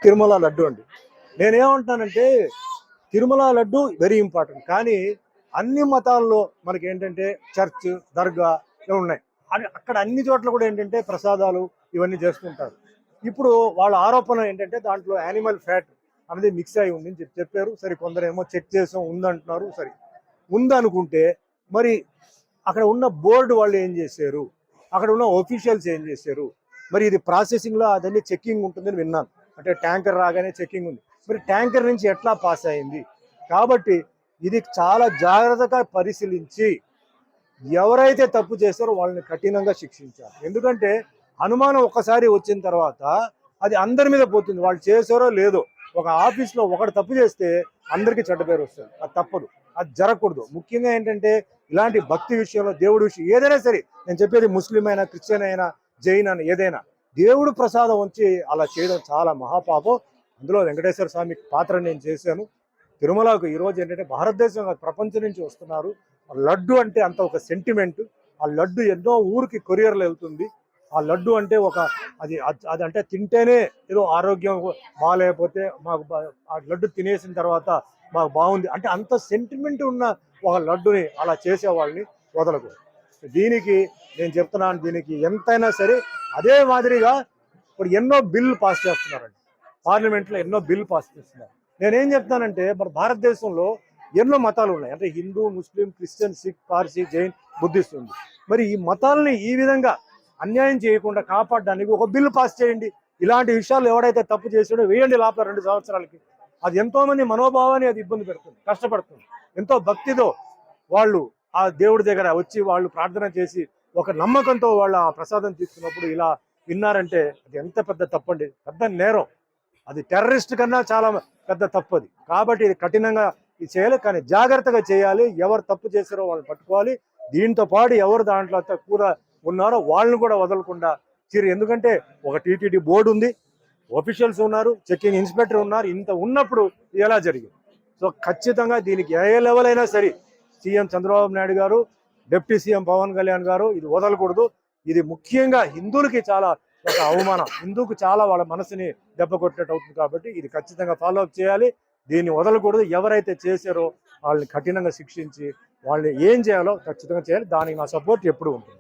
తిరుమల లడ్డు అండి. నేనేమంటున్నానంటే Tirumala laddu very important. కానీ అన్ని మతాల్లో మనకి ఏంటంటే చర్చ్, దర్గా ఇవి ఉన్నాయి. అక్కడ అన్ని చోట్ల కూడా ఏంటంటే ప్రసాదాలు ఇవన్నీ చేస్తుంటారు. ఇప్పుడు వాళ్ళ ఆరోపణ ఏంటంటే దాంట్లో యానిమల్ ఫ్యాట్ అనేది మిక్స్ అయి ఉంది అని చెప్పారు. సరే, కొందరేమో చెక్ చేసాం ఉందంటున్నారు. సరే, ఉందనుకుంటే మరి అక్కడ ఉన్న బోర్డు వాళ్ళు ఏం చేశారు, అక్కడ ఉన్న ఒఫీషియల్స్ ఏం చేశారు, మరి ఇది ప్రాసెసింగ్లో అదన్నీ చెక్కింగ్ ఉంటుందని విన్నాను. అంటే ట్యాంకర్ రాగానే చెక్కింగ్ ఉంది. మరి ట్యాంకర్ నుంచి ఎట్లా పాస్ అయింది? కాబట్టి ఇది చాలా జాగ్రత్తగా పరిశీలించి ఎవరైతే తప్పు చేస్తారో వాళ్ళని కఠినంగా శిక్షించాలి. ఎందుకంటే అనుమానం ఒక్కసారి వచ్చిన తర్వాత అది అందరి మీద పోతుంది. వాళ్ళు చేసారో లేదో. ఒక ఆఫీస్లో ఒకటి తప్పు చేస్తే అందరికీ చెడ్డ పేరు వస్తుంది. అది తప్పదు, అది జరగకూడదు. ముఖ్యంగా ఏంటంటే ఇలాంటి భక్తి విషయంలో, దేవుడి విషయం ఏదైనా సరే, నేను చెప్పేది ముస్లిం అయినా, క్రిస్టియన్ అయినా, జైన్ అయినా, ఏదైనా దేవుడు ప్రసాదం వచ్చి అలా చేయడం చాలా మహాపాపం. అందులో వెంకటేశ్వర స్వామి పాత్ర నేను చేశాను. తిరుమలకు ఈరోజు ఏంటంటే భారతదేశం ప్రపంచం నుంచి వస్తున్నారు. లడ్డు అంటే అంత ఒక సెంటిమెంట్. ఆ లడ్డు ఎన్నో ఊరికి కొరియర్లు వెళ్తుంది. ఆ లడ్డు అంటే ఒక అది అది అంటే తింటేనే ఏదో ఆరోగ్యం బాగాలేకపోతే మాకు ఆ లడ్డు తినేసిన తర్వాత మాకు బాగుంది అంటే అంత సెంటిమెంట్ ఉన్న ఒక లడ్డుని అలా చేసేవాళ్ళని వదలకూడదు. దీనికి నేను చెప్తున్నాను, దీనికి ఎంతైనా సరే అదే మాదిరిగా ఇప్పుడు ఎన్నో బిల్లు పాస్ చేస్తున్నారండి. పార్లమెంట్లో ఎన్నో బిల్లు పాస్ చేస్తున్నారు. నేనేం చెప్తానంటే మన భారతదేశంలో ఎన్నో మతాలు ఉన్నాయి. అంటే Hindu, Muslim, Christian, Sikh, Parsi, Jain, Buddhist ఉంది. మరి ఈ మతాలని ఈ విధంగా అన్యాయం చేయకుండా కాపాడడానికి ఒక బిల్లు పాస్ చేయండి. ఇలాంటి విషయాలు ఎవడైతే తప్పు చేసాడో వేయండి లోపల 2 సంవత్సరాలకి. అది ఎంతో మంది మనోభావాన్ని అది ఇబ్బంది పెడుతుంది, కష్టపడుతుంది. ఎంతో భక్తితో వాళ్ళు ఆ దేవుడి దగ్గర వచ్చి వాళ్ళు ప్రార్థన చేసి ఒక నమ్మకంతో వాళ్ళ ఆ ప్రసాదం తీసుకున్నప్పుడు ఇలా విన్నారంటే అది ఎంత పెద్ద తప్పండి, పెద్ద నేరం. అది టెర్రరిస్ట్ కన్నా చాలా పెద్ద తప్పు అది. కాబట్టి ఇది కఠినంగా ఇది చేయాలి, కానీ జాగ్రత్తగా చేయాలి. ఎవరు తప్పు చేశారో వాళ్ళని పట్టుకోవాలి. దీంతో పాటు ఎవరు దాంట్లో కూడా ఉన్నారో వాళ్ళని కూడా వదలకుండా ఎందుకంటే ఒక టీటీడీ బోర్డు ఉంది, ఆఫీషియల్స్ ఉన్నారు, చెక్కింగ్ ఇన్స్పెక్టర్ ఉన్నారు. ఇంత ఉన్నప్పుడు ఎలా జరిగింది? సో ఖచ్చితంగా దీనికి ఏ లెవెల్ అయినా సరే సీఎం చంద్రబాబు నాయుడు గారు, డిప్యూటీ సీఎం పవన్ కళ్యాణ్ గారు ఇది వదలకూడదు. ఇది ముఖ్యంగా హిందువులకి చాలా ఒక అవమానం, హిందూకు చాలా వాళ్ళ మనసుని దెబ్బ కొట్టినట్టు అవుతుంది. కాబట్టి ఇది ఖచ్చితంగా ఫాలో అప్ చేయాలి. దీన్ని వదలకూడదు. ఎవరైతే చేశారో వాళ్ళని కఠినంగా శిక్షించి వాళ్ళని ఏం చేయాలో ఖచ్చితంగా చేయాలి. దానికి నా సపోర్ట్ ఎప్పుడు ఉంటుంది.